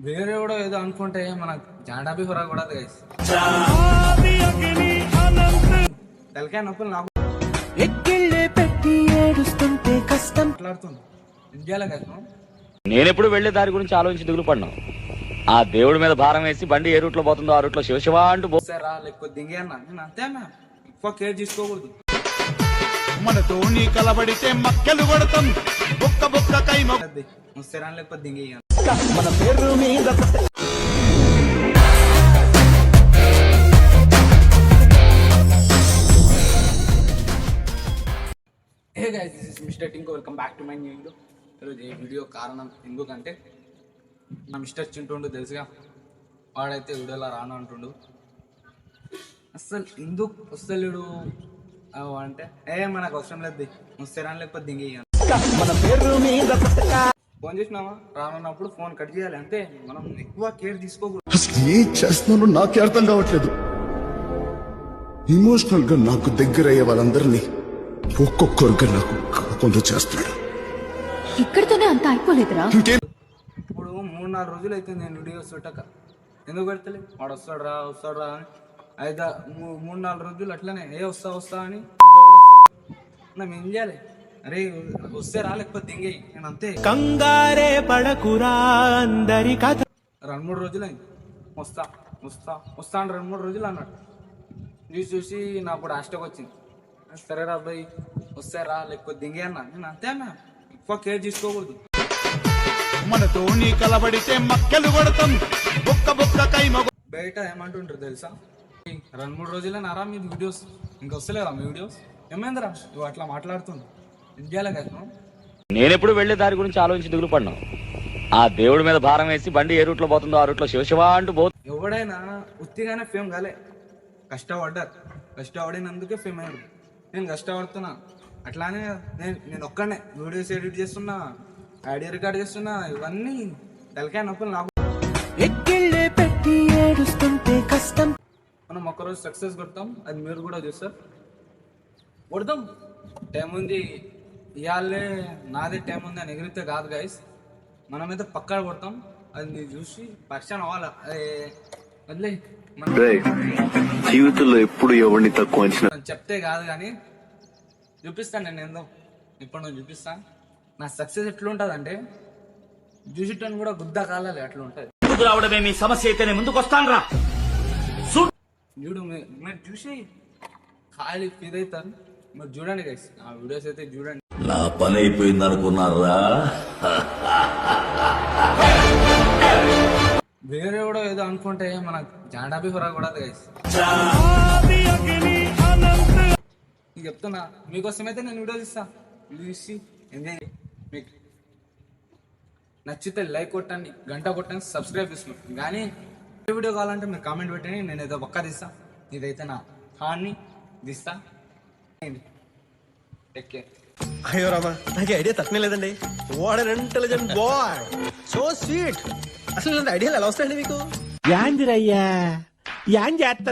వేరే కూడా ఏదో అనుకుంటే మన జాండాబీ హొరగకూడదు గైస్. తలకాయ నొప్పులు నాకు ఎక్కిళ్ళే పెట్టి ఏడుస్తుంటే కష్టం మాట్లాడుతుంది ఇండియాలో గైస్. నేనెప్పుడు వెళ్లే దారి గురించి ఆలోచించి దిగులు పడినావు. ఆ దేవుడి మీద భారం వేసి బండి ఏ రూట్ లో పోతుందో ఆ రూట్ లో శివశివ అంటూ రా లేకపోతే దింగే అన్న నేను అంతే అన్న. ఎక్కువ కేర్ తీసుకోకూడదు. మనతో నీ కలబడితే మక్కలు కొడతాం బొక్క బొక్క కైమ ముస్తేరా లేకపోతే దింగే మన పేరు మీద hey guys, this is mister Tinko. Welcome back to my new video. ఈరోజు ఈ వీడియో కారణం ఎందుకంటే నా మిస్టర్ చింటుండు తెలుసుగా, వాడైతే వీడియోలో రాను అంటుండు. అస్సలు ఎందుకు వస్తలేడు అంటే మనకు అవసరం లేదు, ముస్తేరా లేకపోతే దింగే మన పేరు మీద ఫోన్ చేసినావా రానున్నప్పుడు ఫోన్ కట్ చేయాలి అంతే. మనం ఎక్కువ కేర్ తీసుకోకూడదు. అసలు ఏం చేస్తున్నానో నాకే అర్థం కావట్లేదు. ఎమోషనల్ గా నాకు దగ్గర అయ్యే వాళ్ళందరినీ ఒక్కొక్కరుగా నాకు కాకుండా చేస్తున్నాడు. ఇక్కడితోనే అంత అయిపోలేదురా. ఇంకేం ఇప్పుడు 3-4 రోజులు అయితే నేను వీడియోస్ పెట్టక. ఎందుకు పెడతలే? వాడు వస్తాడు రా అని 3-4 రోజులు అట్లనే వస్తా అని మనం ఏం చేయాలి? అరే వస్తే రా లేకపోతే దింగే నేను అంతే. కంగారే పడకురా అందరి కథ 2-3 రోజులు అయింది. వస్తా అని 2-3 రోజులు అన్నాడు. చూసి నాకు కూడా హ్యాష్టాగ్ వచ్చింది. సరే రా అబ్బాయి వస్తే రా లేకపోతే దింగే అన్నా నేను అంతే అన్న. ఎక్కువ కేర్ తీసుకోకూడదు. మనతో నీ కలబడితే మక్కలు కొడతాం బొక్క బొక్క కైమ బయట ఏమంటుంటారు తెలుసా? 2-3 రోజులే నారా మీ వీడియోస్ ఇంకా వస్తలేరా మీ వీడియోస్? ఏమైందిరా నువ్వు అట్లా మాట్లాడుతుంది ఇండియాలో కదా. నేనెప్పుడు వెళ్లే దారి గురించి ఆలోచించి దిగులు పడినావు. ఆ దేవుడి మీద భారం వేసి బండి ఏ రూట్ లో పోతుందో ఆ రూట్ లో శివశివ అంటూ ఎవడైనా ఉత్తిగానే ఫేమ్ కాలే, కష్టపడినందుకే ఫేమ్ అయ్యాడు. నేను కష్టపడుతున్నా అట్లానే నేను ఒక్కనే వీడియోస్ ఎడిట్ చేస్తున్నా, ఆడియో రికార్డ్ చేస్తున్నా, ఇవన్నీ తలకాయ నొప్పులు నాకు. ఎక్కిళ్ళే పెట్టి ఏడుస్తుంటే కష్టం. మనం ఒక్కరోజు సక్సెస్ కొడతాం, అది మీరు కూడా చూస్తారు. కొడతాం, టైం ఉంది ఇవాళే నాదే టైం ఉంది అని ఎగిరితే కాదు గైస్. మనమైతే పక్కా కొడతాం. అది మీరు చూసి పరిచయం అవ్వాలి. వదిలే జీవితంలో ఎప్పుడు ఎవరిని తక్కువ అంచనా చెప్తే కాదు కానీ చూపిస్తాను. నేను ఏందో ఇప్పుడు నువ్వు చూపిస్తాను. నా సక్సెస్ ఎట్లుంటుంది అంటే చూసిటని కూడా గుద్ద కాలాలి అట్లా ఉంటుంది. రావడమే మీ సమస్య అయితేనే ముందుకు వస్తాను రా. చూడు మీరు చూసి ఖాళీ ఫీల్ అవుతారు. మీరు చూడండి గైస్, ఆ వీడియోస్ అయితే చూడండి. నా పని అయిపోయింది అనుకున్నారా? వేరే కూడా ఏదో అనుకుంటే మన జాండాబీ హొరగకూడదు గైస్. నీకు చెప్తున్నా, మీకోసం అయితే నేను వీడియోస్ ఇస్తా. చూసి ఎంజాయ్. మీకు నచ్చితే లైక్ కొట్టండి, గంట కొట్టండి, సబ్స్క్రైబ్ చేసుకోండి. కానీ ఏ వీడియో కావాలంటే మీరు కామెంట్ పెట్టండి, నేను ఏదో ఒక్క తీస్తా. ఇదైతే నా హాన్ని తీస్తా. Take care. అయ్యో రామా, నాకు ఐడియా తక్కువ లేదండి. What an intelligent boy, so sweet. అసలు ఇలాంటి ఐడియాలు ఎలా వస్తాయండి మీకు? యాందిరయ్యా యాన్ చేస్తా.